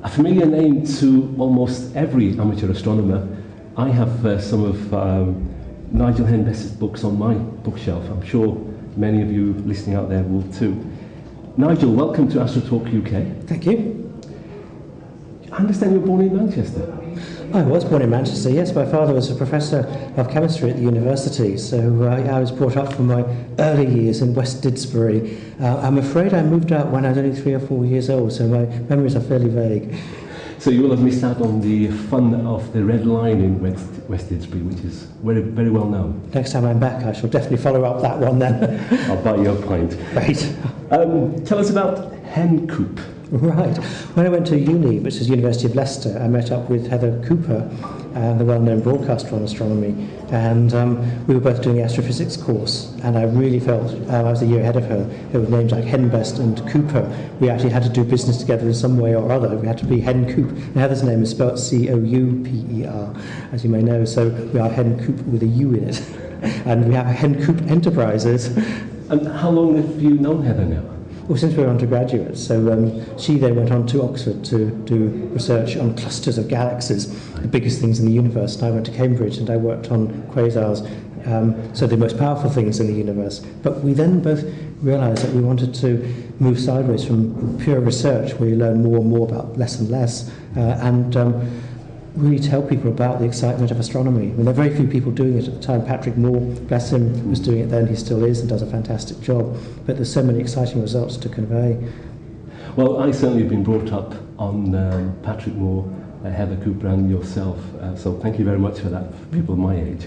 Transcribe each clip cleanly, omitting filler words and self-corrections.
A familiar name to almost every amateur astronomer. I have some of Nigel Henbest's books on my bookshelf. I'm sure many of you listening out there will too. Nigel, welcome to Astro Talk UK. Thank you. I understand you were born in Manchester. I was born in Manchester, yes. My father was a professor of chemistry at the university, so I was brought up from my early years in West Didsbury. I'm afraid I moved out when I was only 3 or 4 years old, so my memories are fairly vague. So you will have missed out on the fun of the Red Line in West Didsbury, which is very, very well known. Next time I'm back, I shall definitely follow up that one then. I'll buy you a pint. Right. Tell us about Hen Coop. Right. When I went to uni, which is University of Leicester, I met up with Heather Cooper, the well-known broadcaster on astronomy, and we were both doing the astrophysics course, and I really felt I was a year ahead of her. There were names like Henbest and Cooper. We actually had to do business together in some way or other. We had to be Hen Coop. And Heather's name is spelled C-O-U-P-E-R, as you may know, so we are Hen Coop with a U in it. And we have Hen Coop Enterprises. And how long have you known Heather now? Well, since we were undergraduates, so she then went on to Oxford to do research on clusters of galaxies, the biggest things in the universe, and I went to Cambridge and I worked on quasars, so the most powerful things in the universe. But we then both realised that we wanted to move sideways from pure research, where you learn more and more about less and less, and really tell people about the excitement of astronomy. I mean, there are very few people doing it at the time. Patrick Moore, bless him, was doing it then. He still is and does a fantastic job. But there's so many exciting results to convey. Well, I certainly have been brought up on Patrick Moore, Heather Cooper and yourself. So thank you very much for that, for people my age.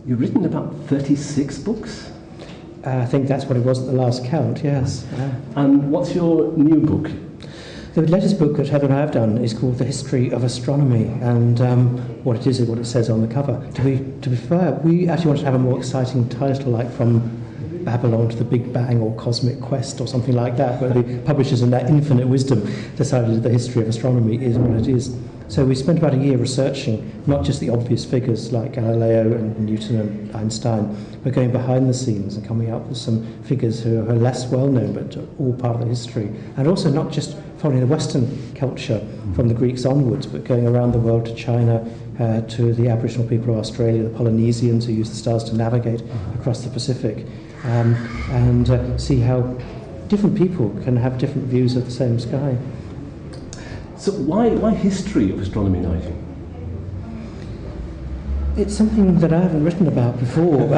You've written about 36 books? I think that's what it was at the last count, yes. And what's your new book? The latest book that Heather and I have done is called The History of Astronomy, and what it is what it says on the cover. To be fair, we actually wanted to have a more exciting title, like From Babylon to the Big Bang or Cosmic Quest or something like that, but the publishers in their infinite wisdom decided that The History of Astronomy is what it is. So we spent about a year researching not just the obvious figures like Galileo and Newton and Einstein, but going behind the scenes and coming up with some figures who are less well known but all part of the history. And also not just following the Western culture from the Greeks onwards, but going around the world to China, to the Aboriginal people of Australia, the Polynesians who use the stars to navigate across the Pacific, and see how different people can have different views of the same sky. So why history of astronomy, Nigel? It's something that I haven't written about before.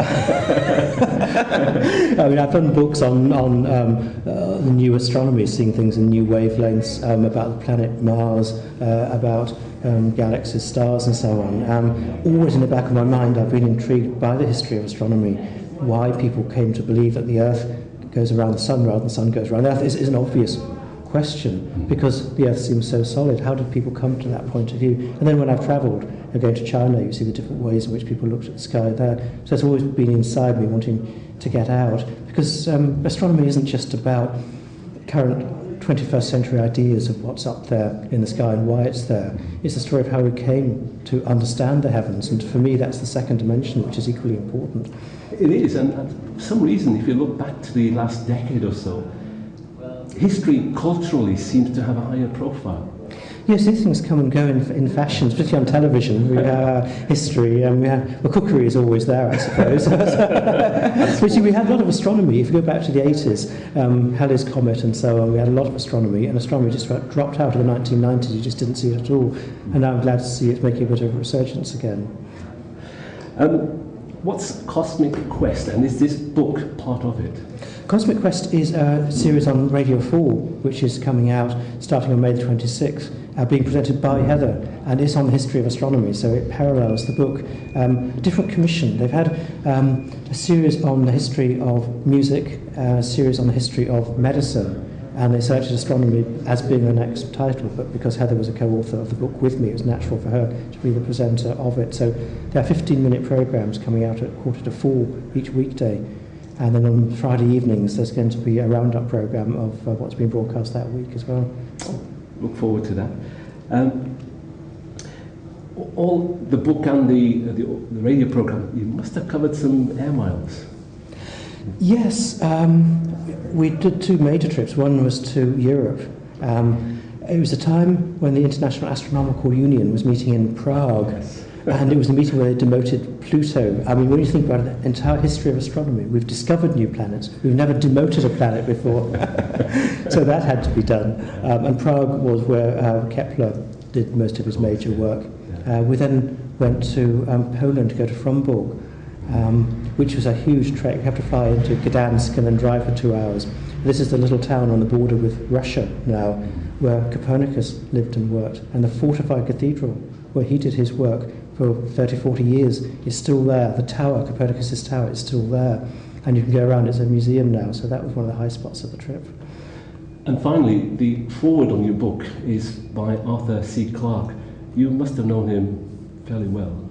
I mean, I've done books on the new astronomy, seeing things in new wavelengths, about the planet Mars, about galaxies, stars, and so on. Always in the back of my mind, I've been intrigued by the history of astronomy, why people came to believe that the Earth goes around the Sun rather than the Sun goes around the Earth is an obvious question, because the Earth seems so solid. How did people come to that point of view? And then when I've travelled, going to China, you see the different ways in which people looked at the sky there. So it's always been inside me wanting to get out, because astronomy isn't just about current 21st century ideas of what's up there in the sky and why it's there. It's the story of how we came to understand the heavens, and for me that's the second dimension, which is equally important. It is, and for some reason, if you look back to the last decade or so, history culturally seems to have a higher profile. Yes, these things come and go in fashions, particularly on television. We have history, and cookery is always there, I suppose. But see, we had a lot of astronomy. If you go back to the 80s, Halley's Comet and so on, we had a lot of astronomy, and astronomy just dropped out of the 1990s. You just didn't see it at all. And now I'm glad to see it making a bit of a resurgence again. What's Cosmic Quest, and is this book part of it? Cosmic Quest is a series on Radio 4, which is coming out starting on May the 26th, being presented by Heather, and it's on the history of astronomy, so it parallels the book. Different commission. They've had a series on the history of music, a series on the history of medicine, and they searched astronomy as being the next title, but because Heather was a co-author of the book with me, it was natural for her to be the presenter of it. So there are 15-minute programmes coming out at 3:45 each weekday. And then on Friday evenings, there's going to be a roundup programme of what's been broadcast that week as well. Look forward to that. All the book and the radio programme, you must have covered some air miles. Yes, we did two major trips. One was to Europe, It was a time when the International Astronomical Union was meeting in Prague. Yes. And it was the meeting where they demoted Pluto. I mean, when you think about the entire history of astronomy, we've discovered new planets. We've never demoted a planet before. So that had to be done. And Prague was where Kepler did most of his major work. We then went to Poland to go to Fromborg, which was a huge trek. You have to fly into Gdansk and then drive for 2 hours. This is the little town on the border with Russia now, where Copernicus lived and worked. And the fortified cathedral, where he did his work for 30, 40 years, is still there. The tower, Copernicus's tower, is still there. And you can go around, it's a museum now, so that was one of the high spots of the trip. And finally, the foreword on your book is by Arthur C. Clarke. You must have known him fairly well.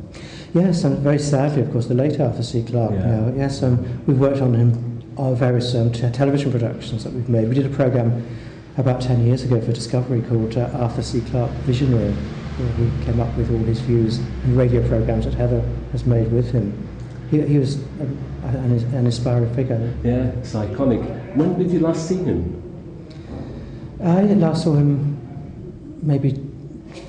Yes, and very sadly, of course, the late Arthur C. Clarke. Yeah. Yes, we've worked on him on various television productions that we've made. We did a programme about 10 years ago for Discovery called Arthur C. Clarke Visionary, where he came up with all his views and radio programmes that Heather has made with him. He was an inspiring figure. Yeah, it's iconic. When did you last see him? I last saw him maybe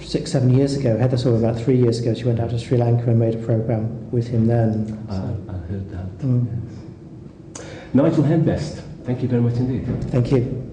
6, 7 years ago. Heather saw him about 3 years ago. She went out to Sri Lanka and made a programme with him then. I heard that. Yes. Nigel Henbest, thank you very much indeed. Thank you.